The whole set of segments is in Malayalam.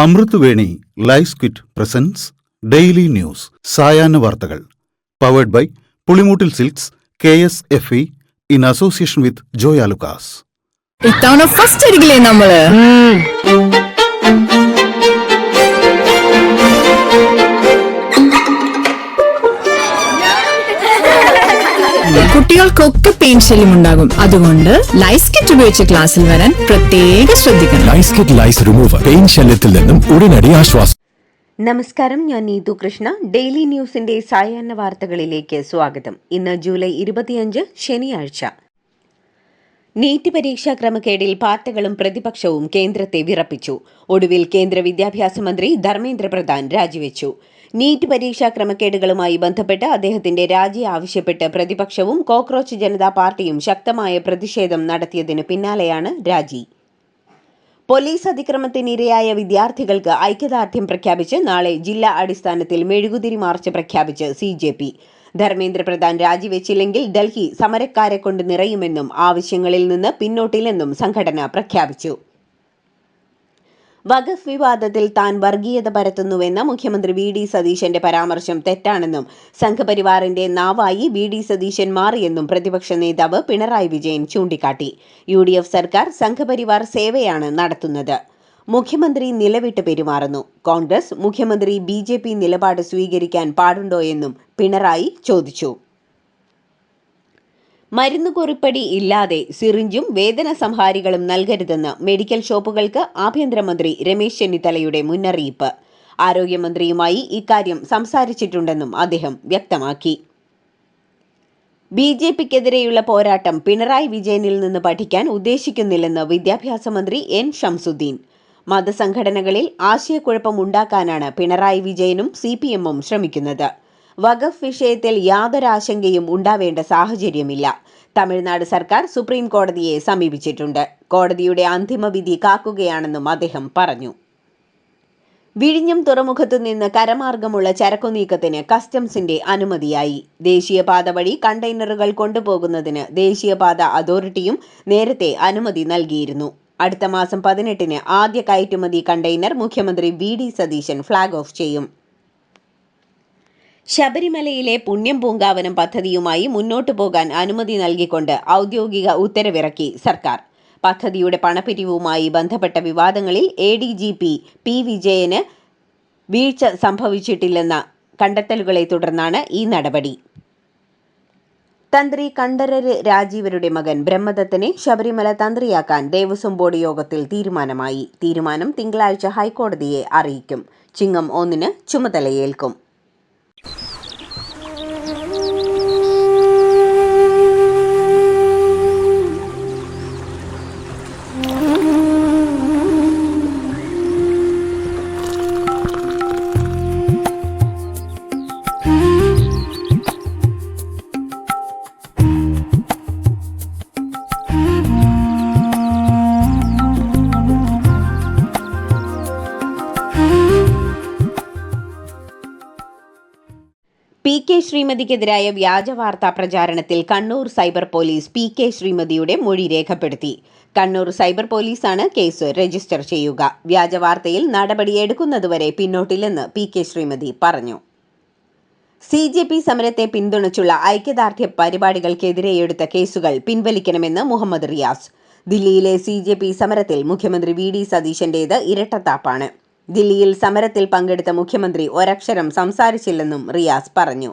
അമൃത് Veni life quit presents daily news സായാഹ്ന വാർത്തകൾ powered by Pulimoottil silks KSFE in association with Joy Alukkas. ഇത്തവണ ഫസ്റ്റ് അടിക്കില്ലേ നമ്മള്? കുട്ടികൾക്കൊക്കെ പെയിൻ ശല്യം ഉണ്ടാകും. അതുകൊണ്ട് ലൈസ് കിറ്റ് ഉപയോഗിച്ച് ക്ലാസ്സിൽ വരാൻ പ്രത്യേകം ശ്രദ്ധിക്കണം. ലൈസ് കിറ്റ് ലൈസ് റിമൂവർ പെയിൻ ശല്യത്തിൽ നിന്നും ഉടനടി ആശ്വാസം. നമസ്കാരം, ഞാൻ നീതു കൃഷ്ണ. ഡെയിലി ന്യൂസിന്റെ സായാഹ്ന വാർത്തകളിലേക്ക് സ്വാഗതം. ഇന്ന് ജൂലൈ 25 ശനിയാഴ്ച. നീറ്റ് പരീക്ഷാ ക്രമക്കേടിൽ പാർട്ടികളും പ്രതിപക്ഷവും കേന്ദ്രത്തെ വിറപ്പിച്ചു. ഒടുവിൽ കേന്ദ്ര വിദ്യാഭ്യാസ മന്ത്രി ധർമ്മേന്ദ്ര പ്രധാൻ രാജിവെച്ചു. നീറ്റ് പരീക്ഷാ ക്രമക്കേടുകളുമായി ബന്ധപ്പെട്ട് അദ്ദേഹത്തിന്റെ രാജി ആവശ്യപ്പെട്ട് പ്രതിപക്ഷവും കോക്രോച്ച് ജനതാ പാർട്ടിയും ശക്തമായ പ്രതിഷേധം നടത്തിയതിനു പിന്നാലെയാണ് രാജി. പോലീസ് അതിക്രമത്തിനിരയായ വിദ്യാർത്ഥികൾക്ക് ഐക്യദാർഢ്യം പ്രഖ്യാപിച്ച് നാളെ ജില്ലാ അടിസ്ഥാനത്തിൽ മെഴുകുതിരി മാർച്ച് പ്രഖ്യാപിച്ച് CJP. ധർമ്മേന്ദ്ര പ്രധാൻ രാജിവെച്ചില്ലെങ്കിൽ ഡൽഹി സമരക്കാരെ കൊണ്ട് നിറയുമെന്നും ആവശ്യങ്ങളിൽ നിന്ന് പിന്നോട്ടില്ലെന്നും സംഘടന പ്രഖ്യാപിച്ചു. വഖഫ് വിവാദത്തിൽ താൻ വർഗീയത പരത്തുന്നുവെന്ന മുഖ്യമന്ത്രി VD സതീശന്റെ പരാമർശം തെറ്റാണെന്നും സംഘപരിവാറിന്റെ നാവായി VD സതീശൻ മാറിയെന്നും പ്രതിപക്ഷ നേതാവ് പിണറായി വിജയൻ ചൂണ്ടിക്കാട്ടി. UDF സർക്കാർ സംഘപരിവാർ സേവയാണ് നടത്തുന്നത്. മുഖ്യമന്ത്രി നിലവിട്ട് പെരുമാറുന്നു. കോൺഗ്രസ് മുഖ്യമന്ത്രി BJP നിലപാട് സ്വീകരിക്കാൻ പാടുണ്ടോയെന്നും പിണറായി ചോദിച്ചു. മരുന്ന് കുറിപ്പടി ഇല്ലാതെ സിറിഞ്ചും വേദന സംഹാരികളും നൽകരുതെന്ന് മെഡിക്കൽ ഷോപ്പുകൾക്ക് ആഭ്യന്തരമന്ത്രി രമേശ് ചെന്നിത്തലയുടെ മുന്നറിയിപ്പ്. ആരോഗ്യമന്ത്രിയുമായി ഇക്കാര്യം സംസാരിച്ചിട്ടുണ്ടെന്നും അദ്ദേഹം വ്യക്തമാക്കി. BJPക്കെതിരെയുള്ള പോരാട്ടം പിണറായി വിജയനിൽ നിന്ന് പഠിക്കാൻ ഉദ്ദേശിക്കുന്നില്ലെന്ന് വിദ്യാഭ്യാസ മന്ത്രി N ഷംസുദ്ദീൻ. മതസംഘടനകളിൽ ആശയക്കുഴപ്പമുണ്ടാക്കാനാണ് പിണറായി വിജയനും CPM-ഉം ശ്രമിക്കുന്നത്. വഖഫ് വിഷയത്തിൽ യാതൊരാശങ്കയും ഉണ്ടാവേണ്ട സാഹചര്യമില്ല. തമിഴ്നാട് സർക്കാർ സുപ്രീം കോടതിയെ സമീപിച്ചിട്ടുണ്ട്. കോടതിയുടെ അന്തിമ വിധി കാക്കുകയാണെന്നും അദ്ദേഹം പറഞ്ഞു. വിഴിഞ്ഞം തുറമുഖത്തു നിന്ന് കരമാർഗമുള്ള ചരക്കുനീക്കത്തിന് കസ്റ്റംസിന്റെ അനുമതിയായി. ദേശീയപാത വഴി കണ്ടെയ്നറുകൾ കൊണ്ടുപോകുന്നതിന് ദേശീയപാത അതോറിറ്റിയും നേരത്തെ അനുമതി നൽകിയിരുന്നു. അടുത്ത മാസം 18-ന് ആദ്യ കയറ്റുമതി കണ്ടെയ്നർ മുഖ്യമന്ത്രി VD സതീശൻ ഫ്ളാഗ് ഓഫ് ചെയ്യും. ശബരിമലയിലെ പുണ്യം പൂങ്കാവനം പദ്ധതിയുമായി മുന്നോട്ടു പോകാൻ അനുമതി നൽകിക്കൊണ്ട് ഔദ്യോഗിക ഉത്തരവിറക്കി സർക്കാർ. പദ്ധതിയുടെ പണപ്പിരിവുമായി ബന്ധപ്പെട്ട വിവാദങ്ങളിൽ ADGP P. വിജയന് വീഴ്ച സംഭവിച്ചിട്ടില്ലെന്ന കണ്ടെത്തലുകളെ തുടർന്നാണ് ഈ നടപടി. തന്ത്രി കണ്ഠരര് രാജീവരുടെ മകൻ ബ്രഹ്മദത്തനെ ശബരിമല തന്ത്രിയാക്കാൻ ദേവസ്വം ബോർഡ് യോഗത്തിൽ തീരുമാനമായി. തീരുമാനം തിങ്കളാഴ്ച ഹൈക്കോടതിയെ അറിയിക്കും. ചിങ്ങം 1-ന് ചുമതലയേൽക്കും. PK ശ്രീമതിക്കെതിരായ വ്യാജ വാർത്താ പ്രചാരണത്തിൽ കണ്ണൂർ സൈബർ പോലീസ് PK ശ്രീമതിയുടെ മൊഴി രേഖപ്പെടുത്തി. കണ്ണൂർ സൈബർ പോലീസാണ് കേസ് രജിസ്റ്റർ ചെയ്യുക. വ്യാജ വാർത്തയിൽ നടപടിയെടുക്കുന്നതുവരെ പിന്നോട്ടില്ലെന്ന് PK ശ്രീമതി പറഞ്ഞു. CJP സമരത്തെ പിന്തുണച്ചുള്ള ഐക്യദാർഢ്യ പരിപാടികൾക്കെതിരെ എടുത്ത കേസുകൾ പിൻവലിക്കണമെന്ന് മുഹമ്മദ് റിയാസ്. ദില്ലിയിലെ CJP സമരത്തിൽ മുഖ്യമന്ത്രി VD സതീശന്റേത് ഇരട്ടത്താപ്പാണ്. ദില്ലിയിൽ സമരത്തിൽ പങ്കെടുത്ത മുഖ്യമന്ത്രി ഒരക്ഷരം സംസാരിച്ചില്ലെന്നും റിയാസ് പറഞ്ഞു.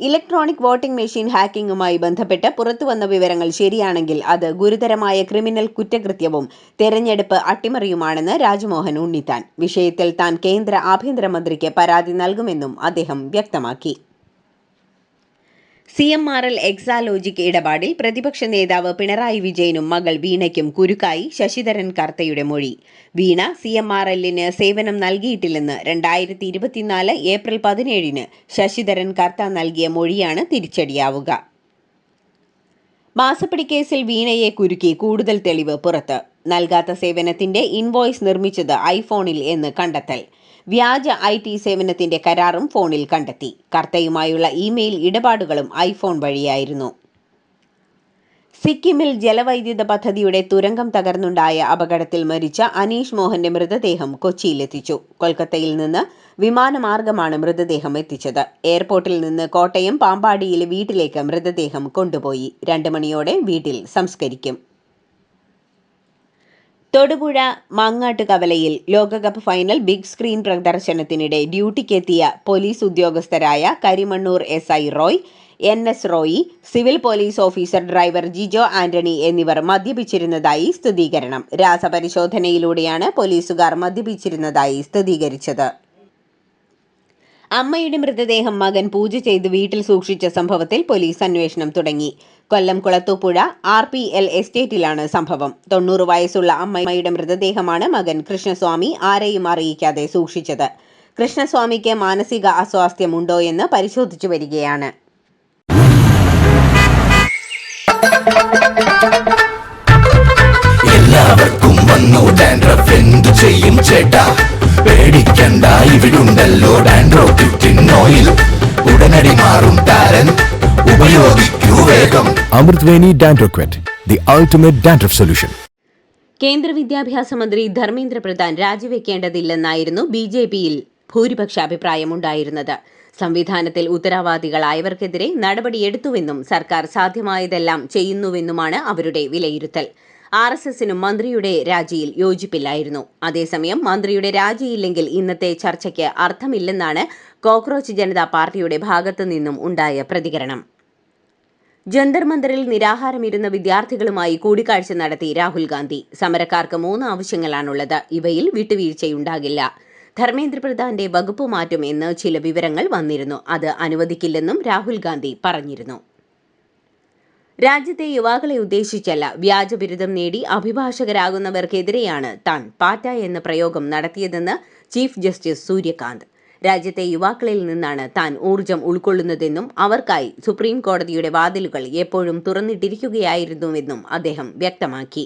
ഇലക്ട്രോണിക് വോട്ടിംഗ് മെഷീൻ ഹാക്കിംഗുമായി ബന്ധപ്പെട്ട് പുറത്തുവന്ന വിവരങ്ങൾ ശരിയാണെങ്കിൽ അത് ഗുരുതരമായ ക്രിമിനൽ കുറ്റകൃത്യവും തെരഞ്ഞെടുപ്പ് അട്ടിമറിയുമാണെന്ന് രാജ്മോഹൻ ഉണ്ണിത്താൻ. വിഷയത്തിൽ താൻ കേന്ദ്ര ആഭ്യന്തരമന്ത്രിക്ക് പരാതി നൽകുമെന്നും അദ്ദേഹം വ്യക്തമാക്കി. CMRL എക്സാലോജിക് ഇടപാടിൽ പ്രതിപക്ഷ നേതാവ് പിണറായി വിജയനും മകൾ വീണയ്ക്കും കുരുക്കായി ശശിധരൻ കർത്തയുടെ മൊഴി. വീണ CMRLന് സേവനം നൽകിയിട്ടില്ലെന്ന് 2024 ഏപ്രിൽ 17-ന് ശശിധരൻ കർത്ത നൽകിയ മൊഴിയാണ് തിരിച്ചടിയാവുക. മാസപ്പടി കേസിൽ വീണയെ കുരുക്കി കൂടുതൽ തെളിവ് പുറത്ത്. നൽകാത്ത സേവനത്തിന്റെ ഇൻവോയ്സ് നിർമ്മിച്ചത് ഐഫോണിൽ എന്ന് കണ്ടെത്തൽ. വ്യാജ IT സേവനത്തിന്റെ കരാറും ഫോണിൽ കണ്ടെത്തി. കർത്തയുമായുള്ള ഇമെയിൽ ഇടപാടുകളും ഐഫോൺ വഴിയായിരുന്നു. സിക്കിമിൽ ജലവൈദ്യുത പദ്ധതിയുടെ തുരങ്കം തകർന്നുണ്ടായ അപകടത്തിൽ മരിച്ച അനീഷ് മോഹന്റെ മൃതദേഹം കൊച്ചിയിലെത്തിച്ചു. കൊൽക്കത്തയിൽ നിന്ന് വിമാനമാർഗമാണ് മൃതദേഹം എത്തിച്ചത്. എയർപോർട്ടിൽ നിന്ന് കോട്ടയം പാമ്പാടിയിലെ വീട്ടിലേക്ക് മൃതദേഹം കൊണ്ടുപോയി. 2 മണിയോടെ വീട്ടിൽ സംസ്കരിക്കും. തൊടുപുഴ മാങ്ങാട്ട് കവലയിൽ ലോകകപ്പ് ഫൈനൽ ബിഗ് സ്ക്രീൻ പ്രദർശനത്തിനിടെ ഡ്യൂട്ടിക്കെത്തിയ പോലീസ് ഉദ്യോഗസ്ഥരായ Karimannoor SI Roy, NS Roy, civil police officer driver Jijo Antony എന്നിവർ മദ്യപിച്ചിരുന്നതായി സ്ഥിരീകരണം. രാസപരിശോധനയിലൂടെയാണ് പോലീസുകാർ മദ്യപിച്ചിരുന്നതായി സ്ഥിരീകരിച്ചത്. അമ്മയുടെ മൃതദേഹം മകൻ പൂജ ചെയ്ത് വീട്ടിൽ സൂക്ഷിച്ച സംഭവത്തിൽ പോലീസ് അന്വേഷണം തുടങ്ങി. കൊല്ലം കുളത്തൂപ്പുഴ RPL എസ്റ്റേറ്റിലാണ് സംഭവം. 90 വയസ്സുള്ള അമ്മയുടെ മൃതദേഹമാണ് മകൻ കൃഷ്ണസ്വാമി ആരെയും അറിയിക്കാതെ സൂക്ഷിച്ചത്. കൃഷ്ണസ്വാമിക്ക് മാനസിക അസ്വാസ്ഥ്യമുണ്ടോ എന്ന് പരിശോധിച്ചു വരികയാണ്. എല്ലാവർക്കും വന്നു ഡാൻഡ്രഫ്, എന്തു ചെയ്യും ചേട്ടാ? പേടിക്കണ്ട, ഇവിടുണ്ടല്ലോ ഡാൻഡ്രോക്വിറ്റിൻ ഓയിൽ. ഉടനടി മാറും താരൻ, ഉപയോഗിക്കൂ വേഗം. Amritveni ഡാൻഡ്രോക്വിറ്റ്, the ultimate dandruff solution. കേന്ദ്ര വിദ്യാഭ്യാസ മന്ത്രി ധർമ്മേന്ദ്ര പ്രധാൻ രാജിവെക്കേണ്ടതില്ലെന്നായിരുന്നു BJPയിൽ ഭൂരിപക്ഷ അഭിപ്രായമുണ്ടായിരുന്നത്. സംവിധാനത്തിൽ ഉത്തരവാദികളായവർക്കെതിരെ നടപടിയെടുത്തുവെന്നും സർക്കാർ സാധ്യമായതെല്ലാം ചെയ്യുന്നുവെന്നുമാണ് അവരുടെ വിലയിരുത്തൽ. RSSനും മന്ത്രിയുടെ രാജിയിൽ യോജിപ്പില്ലായിരുന്നു. അതേസമയം മന്ത്രിയുടെ രാജിയില്ലെങ്കിൽ ഇന്നത്തെ ചർച്ചയ്ക്ക് അർത്ഥമില്ലെന്നാണ് കോക്രോച്ച് ജനതാ പാർട്ടിയുടെ ഭാഗത്തു നിന്നും ഉണ്ടായ പ്രതികരണം. ജന്തർ മന്ദറിൽ നിരാഹാരമിരുന്ന വിദ്യാർത്ഥികളുമായി കൂടിക്കാഴ്ച നടത്തി രാഹുൽ ഗാന്ധി. സമരക്കാർക്ക് 3 ആവശ്യങ്ങളാണുള്ളത്. ഇവയിൽ വിട്ടുവീഴ്ചയുണ്ടാകില്ല. ധർമ്മേന്ദ്ര പ്രധാന്റെ വകുപ്പ് മാറ്റും എന്ന് ചില വിവരങ്ങൾ വന്നിരുന്നു. അത് അനുവദിക്കില്ലെന്നും രാഹുൽ ഗാന്ധി പറഞ്ഞിരുന്നു. രാജ്യത്തെ യുവാക്കളെ ഉദ്ദേശിച്ചല്ല, വ്യാജബിരുദം നേടി അഭിഭാഷകരാകുന്നവർക്കെതിരെയാണ് താൻ പാറ്റ എന്ന പ്രയോഗം നടത്തിയതെന്ന് ചീഫ് ജസ്റ്റിസ് സൂര്യകാന്ത്. രാജ്യത്തെ യുവാക്കളിൽ നിന്നാണ് താൻ ഊർജം ഉൾക്കൊള്ളുന്നതെന്നും അവർക്കായി സുപ്രീം കോടതിയുടെ വാതിലുകൾ എപ്പോഴും തുറന്നിട്ടിരിക്കുകയായിരുന്നുവെന്നും അദ്ദേഹം വ്യക്തമാക്കി.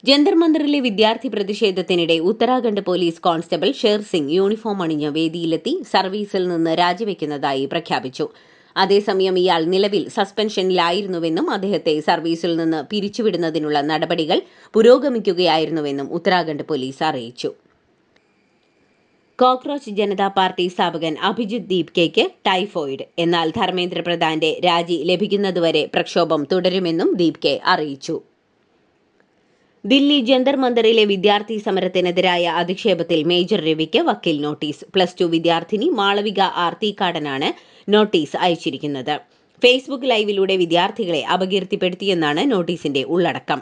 ജന്തർ മന്ദറിലെ വിദ്യാർത്ഥി പ്രതിഷേധത്തിനിടെ Uttarakhand police constable Sher Singh uniform അണിഞ്ഞ് വേദിയിലെത്തി സർവീസിൽ നിന്ന് രാജിവെക്കുന്നതായി പ്രഖ്യാപിച്ചു. അതേസമയം ഇയാൾ നിലവിൽ സസ്പെൻഷനിലായിരുന്നുവെന്നും അദ്ദേഹത്തെ സർവീസിൽ നിന്ന് പിരിച്ചുവിടുന്നതിനുള്ള നടപടികൾ പുരോഗമിക്കുകയായിരുന്നുവെന്നും ഉത്തരാഖണ്ഡ് പോലീസ് അറിയിച്ചു. കോക്രോച്ച് ജനതാ പാർട്ടി സ്ഥാപകൻ അഭിജിത് ദീപ്കെയ്ക്ക് ടൈഫോയിഡ്. എന്നാൽ ധർമ്മേന്ദ്ര പ്രധാന്റെ രാജി ലഭിക്കുന്നതുവരെ പ്രക്ഷോഭം തുടരുമെന്നും ദീപ്കെ അറിയിച്ചു. ദില്ലി ജന്തർ മന്ദറിലെ വിദ്യാർത്ഥി സമരത്തിനെതിരായ അധിക്ഷേപത്തിൽ മേജർ രവിക്ക് വക്കീൽ നോട്ടീസ്. +2 വിദ്യാർത്ഥിനി മാളവിക തീക്കാടനാണ് നോട്ടീസ് അയച്ചിരിക്കുന്നത്. ഫേസ്ബുക്ക് ലൈവിലൂടെ വിദ്യാർത്ഥികളെ അപകീർത്തിപ്പെടുത്തിയെന്നാണ് നോട്ടീസിന്റെ ഉള്ളടക്കം.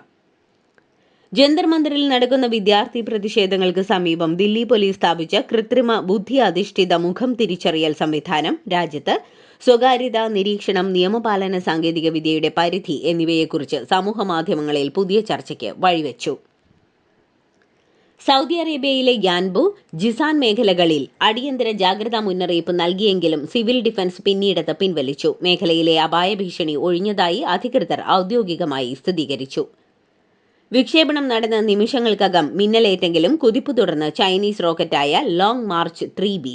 ജന്തർ മന്ദറിൽ നടക്കുന്ന വിദ്യാർത്ഥി പ്രതിഷേധങ്ങൾക്ക് സമീപം ദില്ലി പോലീസ് സ്ഥാപിച്ച കൃത്രിമ ബുദ്ധി അധിഷ്ഠിത മുഖം തിരിച്ചറിയൽ സംവിധാനം രാജ്യത്ത് സ്വകാര്യത, നിരീക്ഷണം, നിയമപാലന സാങ്കേതികവിദ്യയുടെ പരിധി എന്നിവയെക്കുറിച്ച് സമൂഹമാധ്യമങ്ങളിൽ പുതിയ ചർച്ചയ്ക്ക് വഴിവെച്ചു. സൗദി അറേബ്യയിലെ യാൻബു, ജിസാൻ മേഖലകളിൽ അടിയന്തര ജാഗ്രതാ മുന്നറിയിപ്പ് നൽകിയെങ്കിലും സിവിൽ ഡിഫൻസ് പിന്നീടത് പിൻവലിച്ചു. മേഖലയിലെ അപായ ഭീഷണി ഒഴിഞ്ഞതായി അധികൃതർ ഔദ്യോഗികമായി സ്ഥിരീകരിച്ചു. വിക്ഷേപണം നടന്ന നിമിഷങ്ങൾക്കകം മിന്നലേറ്റെങ്കിലും കുതിപ്പ് തുടർന്ന് ചൈനീസ് റോക്കറ്റായ ലോങ് മാർച്ച് 3B.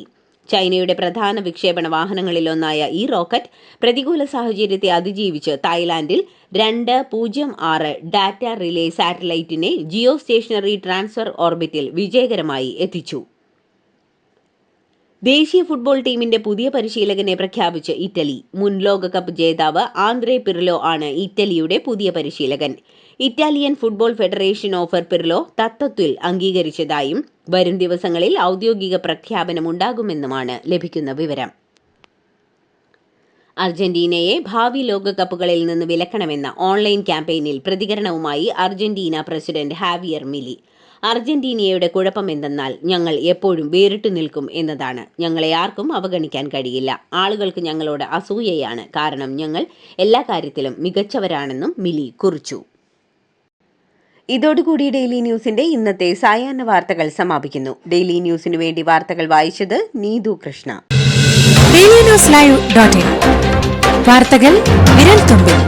ചൈനയുടെ പ്രധാന വിക്ഷേപണ വാഹനങ്ങളിലൊന്നായ ഈ റോക്കറ്റ് പ്രതികൂല സാഹചര്യത്തെ അതിജീവിച്ച് തായ്ലാന്റിൽ 206 ഡാറ്റ റിലേ സാറ്റലൈറ്റിനെ ജിയോ സ്റ്റേഷനറി ട്രാൻസ്ഫർ ഓർബിറ്റിൽ വിജയകരമായി എത്തിച്ചു. ദേശീയ ഫുട്ബോൾ ടീമിന്റെ പുതിയ പരിശീലകനെ പ്രഖ്യാപിച്ച് ഇറ്റലി. മുൻ ലോകകപ്പ് ജേതാവ് ആന്ദ്രേ പിർലോ ആണ് ഇറ്റലിയുടെ പുതിയ പരിശീലകൻ. Italian football federation offer Pirlo തത്വത്തിൽ അംഗീകരിച്ചതായും വരും ദിവസങ്ങളിൽ ഔദ്യോഗിക പ്രഖ്യാപനമുണ്ടാകുമെന്നുമാണ് ലഭിക്കുന്ന വിവരം. അർജന്റീനയെ ഭാവി ലോകകപ്പുകളിൽ നിന്ന് വിലക്കണമെന്ന ഓൺലൈൻ ക്യാമ്പയിനിൽ പ്രതികരണവുമായി അർജന്റീന പ്രസിഡന്റ് ഹാവിയർ മിലി. അർജന്റീനയുടെ കുഴപ്പമെന്തെന്നാൽ ഞങ്ങൾ എപ്പോഴും വേറിട്ടു നിൽക്കും എന്നതാണ്. ഞങ്ങളെ ആർക്കും അവഗണിക്കാൻ കഴിയില്ല. ആളുകൾക്ക് ഞങ്ങളോട് അസൂയയാണ്, കാരണം ഞങ്ങൾ എല്ലാ കാര്യത്തിലും മികച്ചവരാണെന്നും മിലി കുറിച്ചു. ഇതോടുകൂടി ഡെയിലി ന്യൂസിന്റെ ഇന്നത്തെ സായാഹ്ന വാർത്തകൾ സമാപിക്കുന്നു. ഡെയിലി ന്യൂസിനു വേണ്ടി വാർത്തകൾ വായിച്ചത് നീതു കൃഷ്ണ. DailyNewsLive.in വാർത്തകൾ വിരൽ തുമ്പിൽ.